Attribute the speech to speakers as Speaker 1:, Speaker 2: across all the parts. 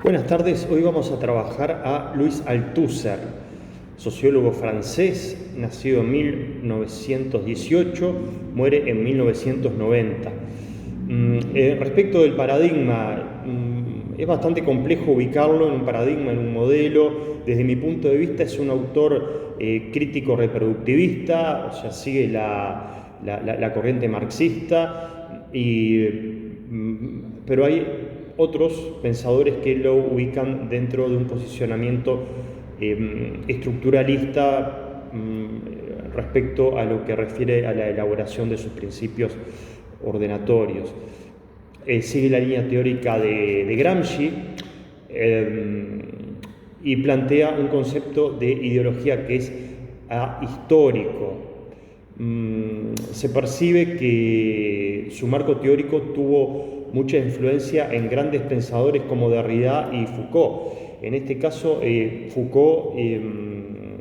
Speaker 1: Buenas tardes, hoy vamos a trabajar a Louis Althusser, sociólogo francés, nacido en 1918, muere en 1990. Respecto del paradigma, es bastante complejo ubicarlo en un paradigma, en un modelo. Desde mi punto de vista es un autor crítico reproductivista, o sea, sigue la corriente marxista, pero hay otros pensadores que lo ubican dentro de un posicionamiento estructuralista respecto a lo que refiere a la elaboración de sus principios ordenatorios. Sigue la línea teórica de Gramsci y plantea un concepto de ideología que es ahistórico. Se percibe que su marco teórico tuvo mucha influencia en grandes pensadores como Derrida y Foucault. En este caso, Foucault en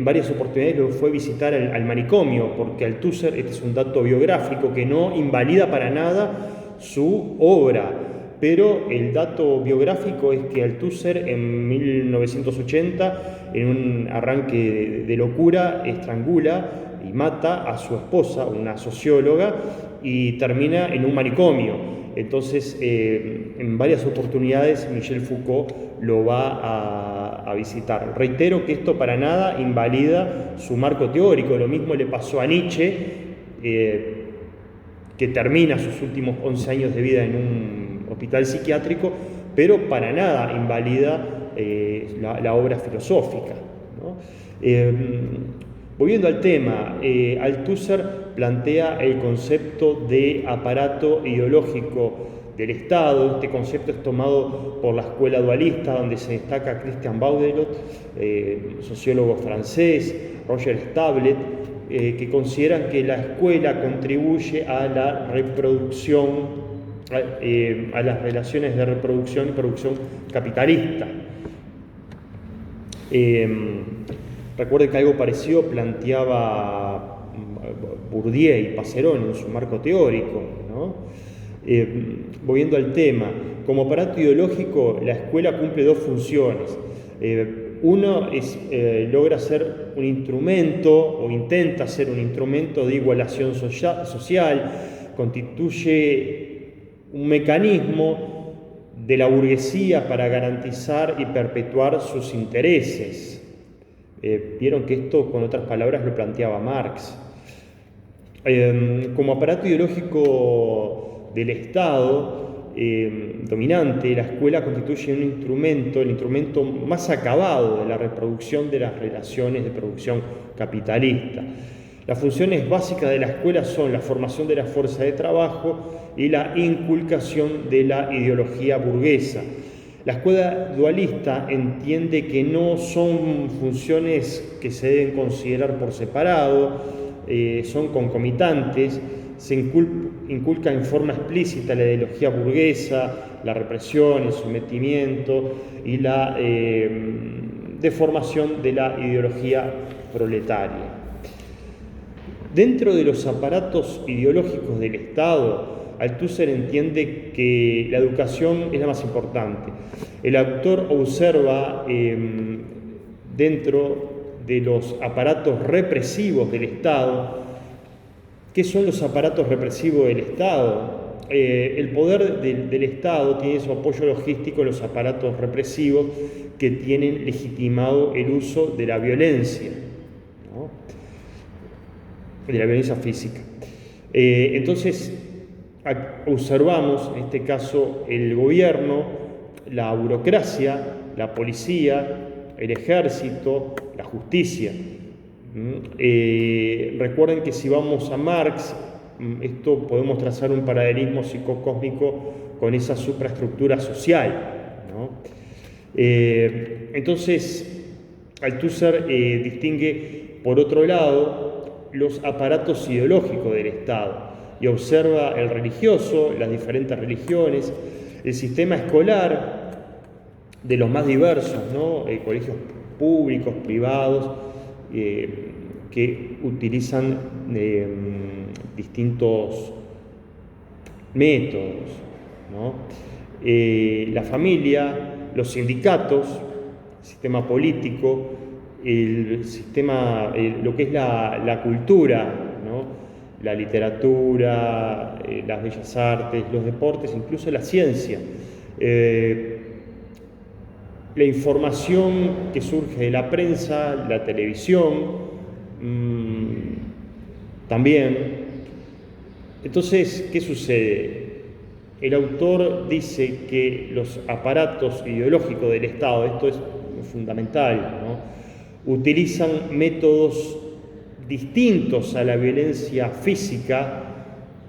Speaker 1: varias oportunidades lo fue a visitar al manicomio, porque Althusser, este es un dato biográfico que no invalida para nada su obra, pero el dato biográfico es que Althusser en 1980, en un arranque de locura, estrangula y mata a su esposa, una socióloga, y termina en un manicomio. Entonces, en varias oportunidades Michel Foucault lo va a visitar. Reitero que esto para nada invalida su marco teórico. Lo mismo le pasó a Nietzsche, que termina sus últimos 11 años de vida en un hospital psiquiátrico, pero para nada invalida la obra filosófica, ¿no? Volviendo al tema, Althusser plantea el concepto de aparato ideológico del Estado. Este concepto es tomado por la escuela dualista, donde se destaca Christian Baudelot, sociólogo francés, Roger Stablett, que consideran que la escuela contribuye a la reproducción, a las relaciones de reproducción y producción capitalista. Recuerden que algo parecido planteaba Bourdieu y Passerone en su marco teórico, ¿no? Volviendo al tema, como aparato ideológico, la escuela cumple dos funciones. Uno es, logra ser un instrumento, o intenta ser un instrumento de igualación social, constituye un mecanismo de la burguesía para garantizar y perpetuar sus intereses. Vieron que esto, con otras palabras, lo planteaba Marx. Como aparato ideológico del Estado dominante, la escuela constituye un instrumento, el instrumento más acabado de la reproducción de las relaciones de producción capitalista. Las funciones básicas de la escuela son la formación de la fuerza de trabajo y la inculcación de la ideología burguesa. La escuela dualista entiende que no son funciones que se deben considerar por separado, son concomitantes. Se inculca en forma explícita la ideología burguesa, la represión, el sometimiento y la deformación de la ideología proletaria. Dentro de los aparatos ideológicos del Estado, Althusser entiende que la educación es la más importante. El autor observa dentro de los aparatos represivos del Estado. ¿Qué son los aparatos represivos del Estado? El poder del Estado tiene su apoyo logístico en los aparatos represivos que tienen legitimado el uso de la violencia, ¿no? De la violencia física. Entonces, observamos, en este caso, el gobierno, la burocracia, la policía, el ejército, la justicia. Recuerden que si vamos a Marx, esto podemos trazar un paralelismo psicocósmico con esa supraestructura social, ¿no? Entonces, Althusser distingue, por otro lado, los aparatos ideológicos del Estado y observa el religioso, las diferentes religiones, el sistema escolar de los más diversos, ¿no? Colegios públicos, privados, que utilizan distintos métodos. ¿no? La familia, los sindicatos, el sistema político, el sistema, lo que es la cultura, ¿no? La literatura, las bellas artes, los deportes, incluso la ciencia. La información que surge de la prensa, la televisión, también. Entonces, ¿qué sucede? El autor dice que los aparatos ideológicos del Estado, esto es fundamental, ¿no? Utilizan métodos distintos a la violencia física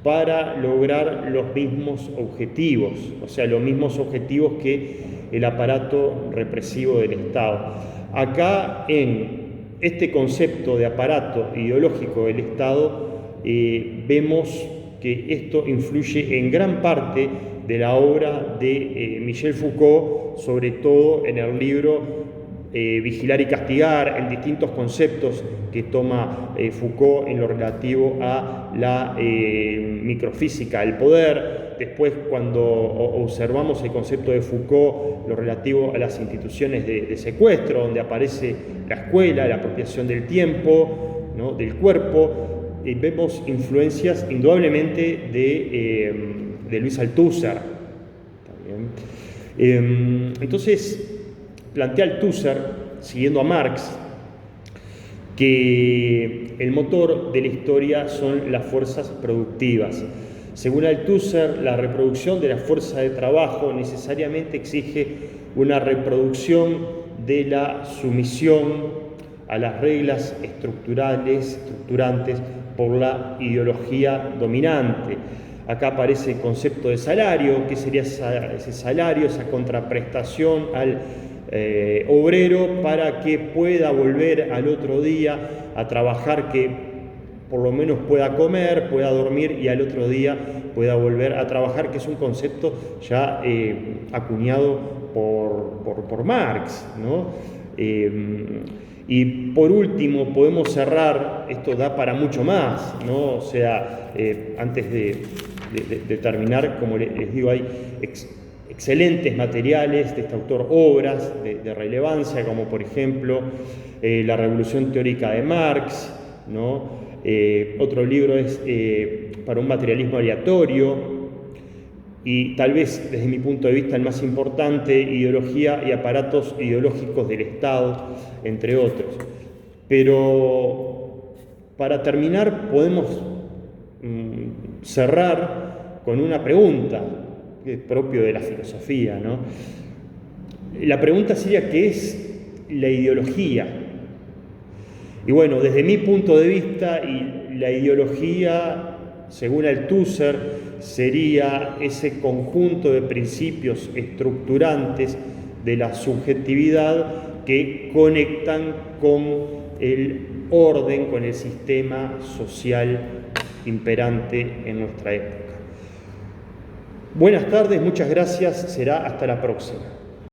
Speaker 1: para lograr los mismos objetivos, o sea, los mismos objetivos que el aparato represivo del Estado. Acá, en este concepto de aparato ideológico del Estado, vemos que esto influye en gran parte de la obra de Michel Foucault, sobre todo en el libro Vigilar y Castigar, en distintos conceptos que toma Foucault en lo relativo a la microfísica del poder. Después, cuando observamos el concepto de Foucault, lo relativo a las instituciones de secuestro, donde aparece la escuela, la apropiación del tiempo, ¿no? Del cuerpo, vemos influencias indudablemente de Luis Althusser. Entonces, plantea Althusser, siguiendo a Marx, que el motor de la historia son las fuerzas productivas. Según Althusser, la reproducción de la fuerza de trabajo necesariamente exige una reproducción de la sumisión a las reglas estructurantes por la ideología dominante. Acá aparece el concepto de salario. ¿Qué sería ese salario, esa contraprestación al obrero para que pueda volver al otro día a trabajar, que por lo menos pueda comer, pueda dormir y al otro día pueda volver a trabajar, que es un concepto ya acuñado por Marx, ¿no? Y por último, podemos cerrar, esto da para mucho más, ¿no? O sea, antes de terminar, como les digo, hay excelentes materiales de este autor, obras de relevancia, como por ejemplo La Revolución Teórica de Marx, ¿no? Otro libro es Para un materialismo aleatorio, y tal vez desde mi punto de vista el más importante, Ideología y aparatos ideológicos del Estado, entre otros. Pero para terminar podemos cerrar con una pregunta, que es propio de la filosofía, ¿no? La pregunta sería: ¿qué es la ideología? Y bueno, desde mi punto de vista, la ideología, según Althusser, sería ese conjunto de principios estructurantes de la subjetividad que conectan con el orden, con el sistema social imperante en nuestra época. Buenas tardes, muchas gracias, será hasta la próxima.